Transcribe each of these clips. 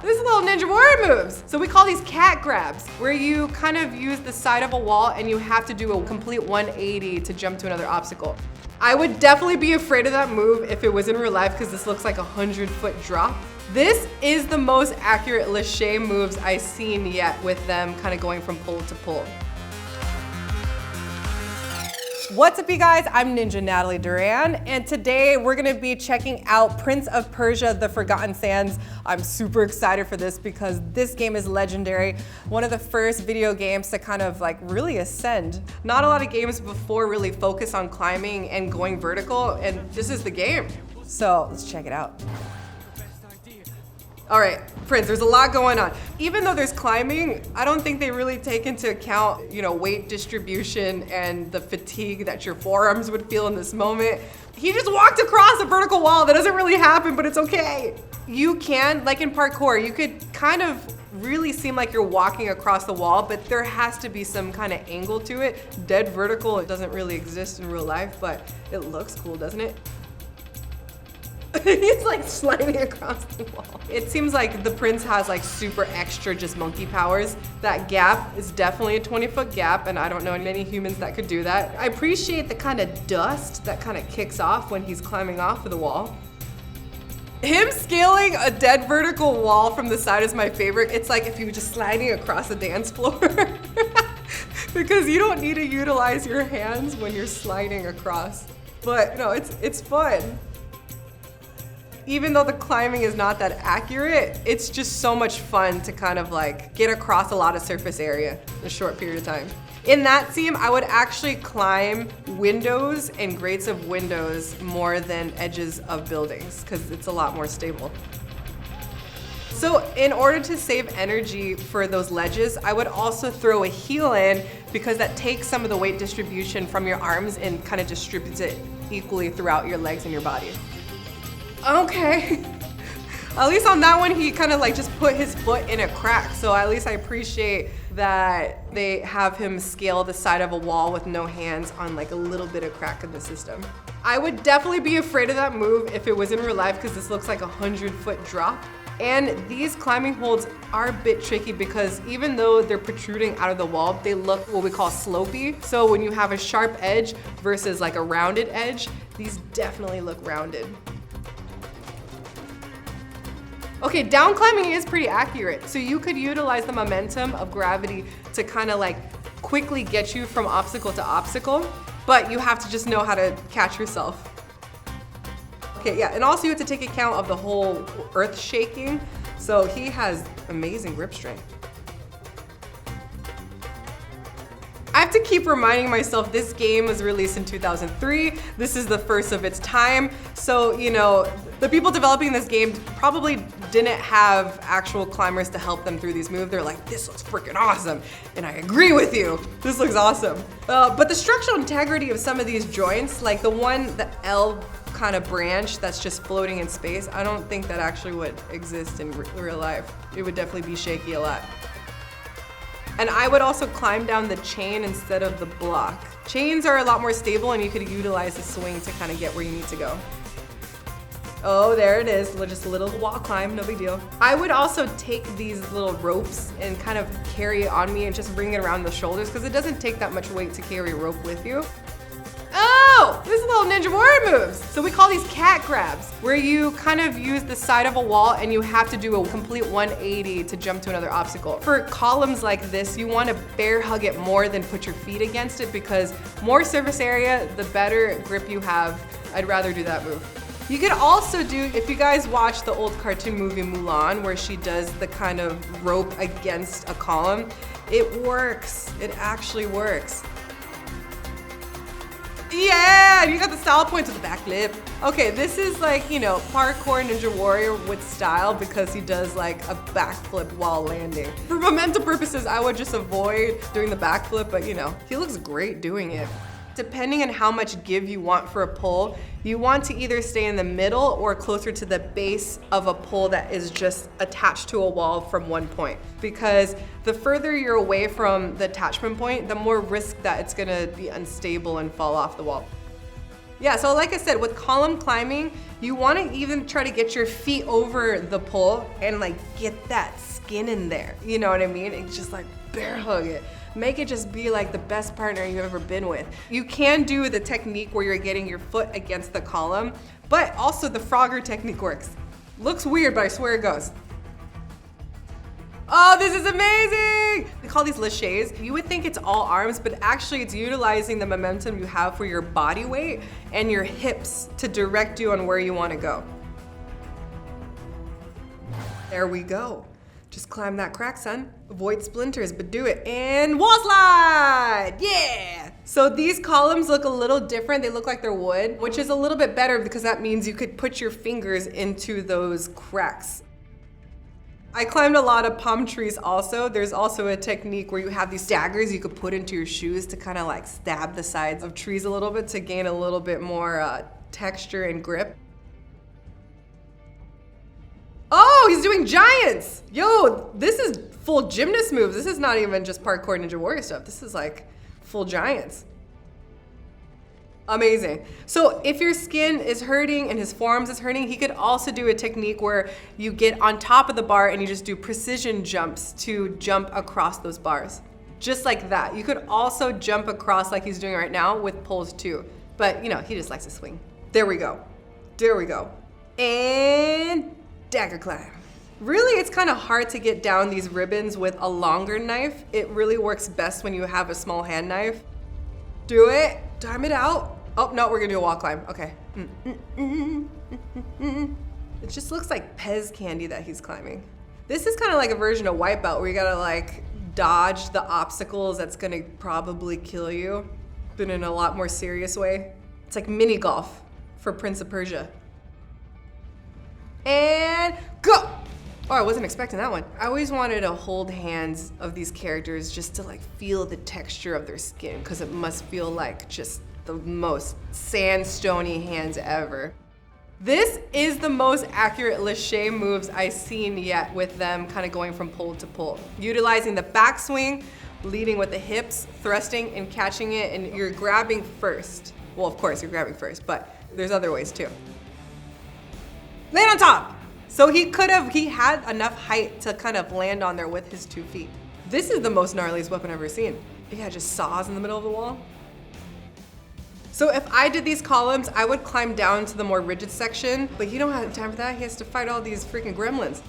This is little Ninja Warrior moves. So we call these cat grabs, where you kind of use the side of a wall and you have to do a complete 180 to jump to another obstacle. I would definitely be afraid of that move if it was in real life because this looks like a 100-foot drop. This is the most accurate Lache moves I've seen yet, with them kind of going from pole to pole. What's up, you guys? I'm Ninja Natalie Duran, and today we're gonna be checking out Prince of Persia: The Forgotten Sands. I'm super excited for this because this game is legendary. One of the first video games to kind of like really ascend. Not a lot of games before really focus on climbing and going vertical, and this is the game. So let's check it out. All right, Prince, there's a lot going on. Even though there's climbing, I don't think they really take into account, weight distribution and the fatigue that your forearms would feel in this moment. He just walked across a vertical wall. That doesn't really happen, but it's okay. You can, like in parkour, you could kind of really seem like you're walking across the wall, but there has to be some kind of angle to it. Dead vertical, it doesn't really exist in real life, but it looks cool, doesn't it? He's like sliding across the wall. It seems like the prince has like super extra just monkey powers. That gap is definitely a 20-foot gap, and I don't know many humans that could do that. I appreciate the kind of dust that kind of kicks off when he's climbing off of the wall. Him scaling a dead vertical wall from the side is my favorite. It's like if you were just sliding across a dance floor. Because you don't need to utilize your hands when you're sliding across. But no, it's fun. Even though the climbing is not that accurate, it's just so much fun to kind of like get across a lot of surface area in a short period of time. In that scene, I would actually climb windows and grates of windows more than edges of buildings because it's a lot more stable. So in order to save energy for those ledges, I would also throw a heel in because that takes some of the weight distribution from your arms and kind of distributes it equally throughout your legs and your body. Okay. At least on that one, he kind of like just put his foot in a crack. So at least I appreciate that they have him scale the side of a wall with no hands on like a little bit of crack in the system. I would definitely be afraid of that move if it was in real life because this looks like a 100-foot drop. And these climbing holds are a bit tricky because even though they're protruding out of the wall, they look what we call slopey. So when you have a sharp edge versus like a rounded edge, these definitely look rounded. Okay, down climbing is pretty accurate. So you could utilize the momentum of gravity to kind of like quickly get you from obstacle to obstacle, but you have to just know how to catch yourself. Okay, yeah, and also you have to take account of the whole earth shaking. So he has amazing grip strength. I have to keep reminding myself this game was released in 2003. This is the first of its time. So, the people developing this game probably didn't have actual climbers to help them through these moves. They're like, this looks freaking awesome. And I agree with you. This looks awesome. But the structural integrity of some of these joints, like the L kind of branch that's just floating in space, I don't think that actually would exist in real life. It would definitely be shaky a lot. And I would also climb down the chain instead of the block. Chains are a lot more stable and you could utilize the swing to kind of get where you need to go. Oh, there it is, just a little wall climb, no big deal. I would also take these little ropes and kind of carry it on me and just bring it around the shoulders because it doesn't take that much weight to carry a rope with you. Oh, this is little Ninja Warrior moves. So we call these cat grabs, where you kind of use the side of a wall and you have to do a complete 180 to jump to another obstacle. For columns like this, you want to bear hug it more than put your feet against it because more surface area, the better grip you have. I'd rather do that move. You could also do, if you guys watch the old cartoon movie Mulan, where she does the kind of rope against a column, it works. It actually works. Yeah, you got the style points with the backflip. Okay, this is like, parkour Ninja Warrior with style because he does like a backflip while landing. For momentum purposes, I would just avoid doing the backflip, but he looks great doing it. Depending on how much give you want for a pull, you want to either stay in the middle or closer to the base of a pole that is just attached to a wall from one point. Because the further you're away from the attachment point, the more risk that it's gonna be unstable and fall off the wall. Yeah, so like I said, with column climbing, you want to even try to get your feet over the pole and like get that skin in there. You know what I mean? It's just like bear hug it. Make it just be like the best partner you've ever been with. You can do the technique where you're getting your foot against the column, but also the Frogger technique works. Looks weird, but I swear it goes. Oh, this is amazing! We call these laches. You would think it's all arms, but actually it's utilizing the momentum you have for your body weight and your hips to direct you on where you want to go. There we go. Just climb that crack, son. Avoid splinters, but do it. And wall slide! Yeah! So these columns look a little different. They look like they're wood, which is a little bit better because that means you could put your fingers into those cracks. I climbed a lot of palm trees also. There's also a technique where you have these daggers you could put into your shoes to kind of like stab the sides of trees a little bit to gain a little bit more texture and grip. Oh, he's doing giants! Yo, this is full gymnast moves. This is not even just parkour ninja warrior stuff. This is like full giants. Amazing. So if your skin is hurting and his forearms is hurting, he could also do a technique where you get on top of the bar and you just do precision jumps to jump across those bars. Just like that. You could also jump across like he's doing right now with poles too. But you know, he just likes to swing. There we go. There we go. And dagger climb. Really, it's kind of hard to get down these ribbons with a longer knife. It really works best when you have a small hand knife. Do it. Time it out. Oh, no, we're gonna do a wall climb. Okay. It just looks like Pez candy that he's climbing. This is kind of like a version of Wipeout where you gotta like dodge the obstacles that's gonna probably kill you, but in a lot more serious way. It's like mini golf for Prince of Persia. And go! Oh, I wasn't expecting that one. I always wanted to hold hands of these characters just to like feel the texture of their skin because it must feel like just the most sandstony hands ever. This is the most accurate Lache moves I've seen yet with them kind of going from pole to pole. Utilizing the backswing, leading with the hips, thrusting and catching it, and you're grabbing first. Well, of course you're grabbing first, but there's other ways too. Land on top! So he had enough height to kind of land on there with his 2 feet. This is the most gnarliest weapon I've ever seen. Yeah, just saws in the middle of the wall. So if I did these columns, I would climb down to the more rigid section, but he don't have time for that. He has to fight all these freaking gremlins.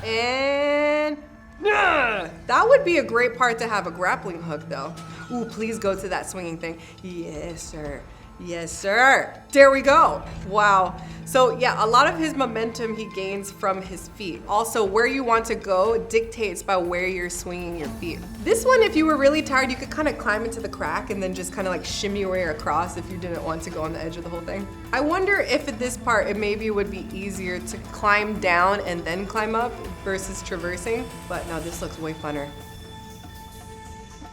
And that would be a great part to have a grappling hook though. Ooh, please go to that swinging thing. Yes, sir. Yes, sir. There we go. Wow. So yeah, a lot of his momentum he gains from his feet. Also, where you want to go dictates by where you're swinging your feet. This one, if you were really tired, you could kind of climb into the crack and then just kind of like shimmy your way across if you didn't want to go on the edge of the whole thing. I wonder if at this part, it maybe would be easier to climb down and then climb up versus traversing. But no, this looks way funner.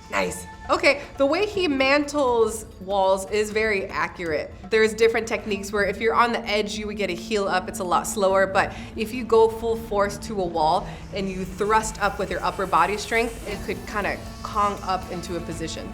Nice. Okay, the way he mantles walls is very accurate. There's different techniques where if you're on the edge, you would get a heel up, it's a lot slower, but if you go full force to a wall and you thrust up with your upper body strength, it could kind of Kong up into a position.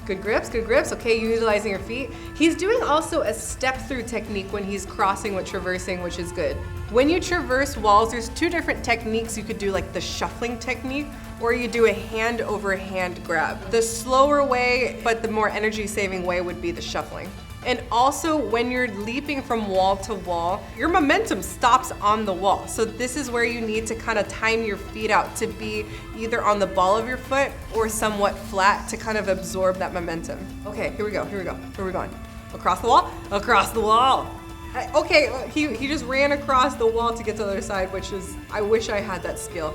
Good grips, good grips. Okay, utilizing your feet. He's doing also a step through technique when he's crossing with traversing, which is good. When you traverse walls, there's 2 different techniques you could do, like the shuffling technique, or you do a hand over hand grab. The slower way, but the more energy saving way would be the shuffling. And also when you're leaping from wall to wall, your momentum stops on the wall. So this is where you need to kind of time your feet out to be either on the ball of your foot or somewhat flat to kind of absorb that momentum. Okay, here we go, here we go. Where are we going? Across the wall? Across the wall. Okay, he just ran across the wall to get to the other side, which is, I wish I had that skill.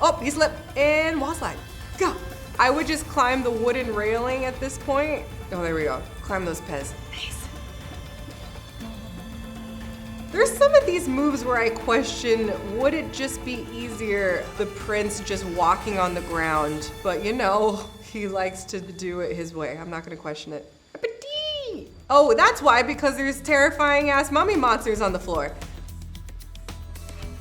Oh, he slipped and wall slide. Go. I would just climb the wooden railing at this point. Oh, there we go. Climb those Pez. Nice. There's some of these moves where I question, would it just be easier the prince just walking on the ground? But you know, he likes to do it his way. I'm not gonna question it. Oh, that's why, because there's terrifying ass mummy monsters on the floor.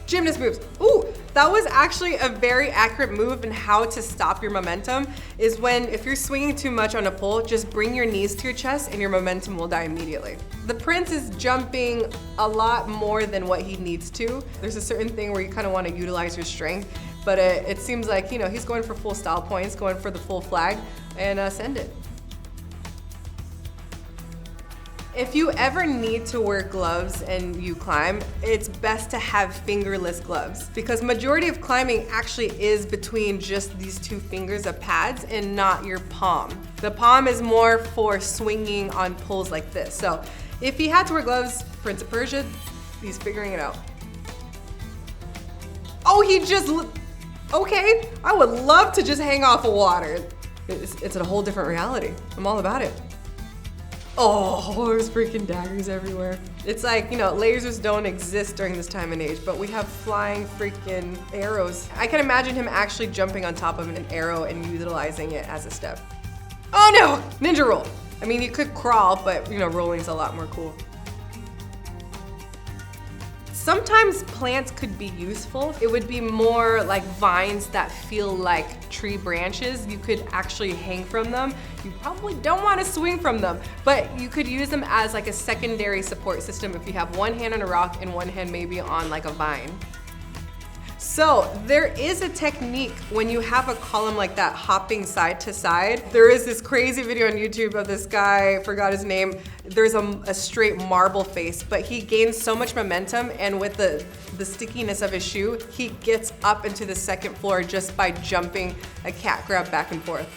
Gymnast moves. Ooh, that was actually a very accurate move in how to stop your momentum, is when, if you're swinging too much on a pole, just bring your knees to your chest and your momentum will die immediately. The Prince is jumping a lot more than what he needs to. There's a certain thing where you kind of want to utilize your strength, but it seems like, you know, he's going for full style points, going for the full flag, and send it. If you ever need to wear gloves and you climb, it's best to have fingerless gloves, because majority of climbing actually is between just these two fingers of pads and not your palm. The palm is more for swinging on poles like this. So if he had to wear gloves, Prince of Persia, he's figuring it out. Oh, he just, okay. I would love to just hang off of water. It's a whole different reality. I'm all about it. Oh, there's freaking daggers everywhere. It's like, you know, lasers don't exist during this time and age, but we have flying freaking arrows. I can imagine him actually jumping on top of an arrow and utilizing it as a step. Oh no, ninja roll. I mean, you could crawl, but you know, rolling's a lot more cool. Sometimes plants could be useful. It would be more like vines that feel like tree branches. You could actually hang from them. You probably don't want to swing from them, but you could use them as like a secondary support system if you have one hand on a rock and one hand maybe on like a vine. So there is a technique when you have a column like that hopping side to side. There is this crazy video on YouTube of this guy, I forgot his name. There's a straight marble face, but he gains so much momentum, and with the stickiness of his shoe, he gets up into the second floor just by jumping a cat grab back and forth.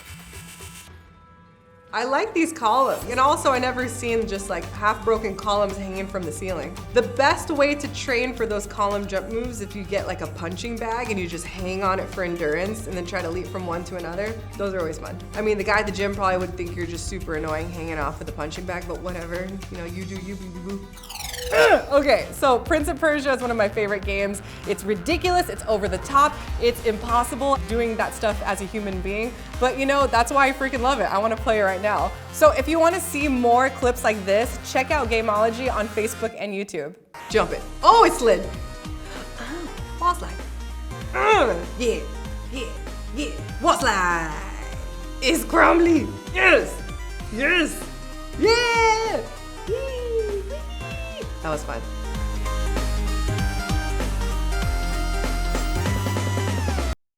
I like these columns. And also, I never seen just like half broken columns hanging from the ceiling. The best way to train for those column jump moves, if you get like a punching bag and you just hang on it for endurance and then try to leap from one to another. Those are always fun. I mean, the guy at the gym probably would think you're just super annoying hanging off with the punching bag, but whatever. You know, you do you, boo boo boo. Okay, so Prince of Persia is one of my favorite games. It's ridiculous, it's over the top, it's impossible doing that stuff as a human being, but you know, that's why I freaking love it. I want to play it right now. So if you want to see more clips like this, check out Gamology on Facebook and YouTube. Jump it. Oh, it slid. Wall slide. Yeah, yeah, yeah. Wall slide. It's crumbly. Yes, yes, yeah. That was fun.